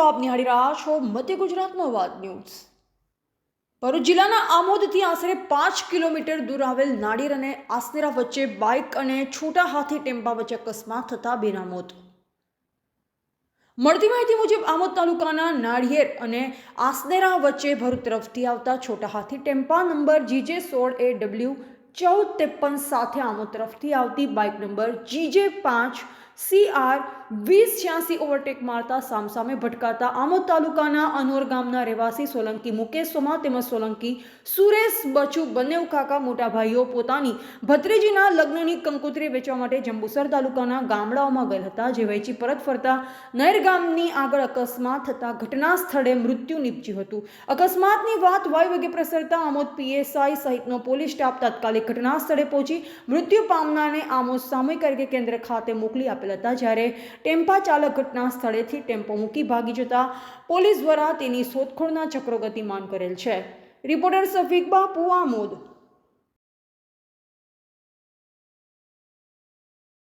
આપ નિહાળી રહ્યા છો મધ્ય ગુજરાતનો અવાજ ન્યૂઝ। ભરૂચ જિલ્લાના આમોદથી આશરે 5 કિલોમીટર દૂર આવેલ નાળિયેર અને આસનેરા વચ્ચે બાઇક અને છોટા હાથી ટેમ્પા વચ્ચે અકસ્માત થતા બેના મોત। મળતી માહિતી મુજબ આમોદ તાલુકાના નાળિયેર અને આસનેરા વચ્ચે ભરૂચ તરફથી આવતા છોટા હાથી ટેમ્પા નંબર GJ16AW 1453 સાથે આમોદ તરફથી આવતી બાઇક નંબર GJ5CR 2086 ઓવરટેક મારતા સામસામે ભટકાતા આમોદ તાલુકાના અનોર ગામના રહેવાસી સોલંકી મુકેશ સોમા તેમજ સોલંકી સુરેશ બચુ બંને કાકા મોટા ભાઈઓ પોતાની ભત્રીજીના લગ્નની કંકોત્રી વેચવા માટે જંબુસર તાલુકાના ગામડાઓમાં ગયેલ હતા, જે વેચી પરત ફરતા નહેર ગામની આગળ અકસ્માત થતા ઘટના સ્થળે મૃત્યુ નીપજ્યું હતું। અકસ્માતની વાત વાયુવેગે પ્રસરતા આમોદ PSI સહિતનો પોલીસ સ્ટાફ તાત્કાલિક ઘટના સ્થળે પહોંચી મૃત્યુ પામનારને આમોદ સામૂહિક આરોગ્ય કેન્દ્ર ખાતે મોકલી આપેલ હતા, જ્યારે ટેમ્પા ચાલક ઘટના સ્થળેથી ટેમ્પો મૂકી ભાગી જતા પોલીસ દ્વારા તેની શોધખોળના ચક્રો ગતિમાન કરેલ છે। રિપોર્ટર સફીક બાપુ, આમોદ।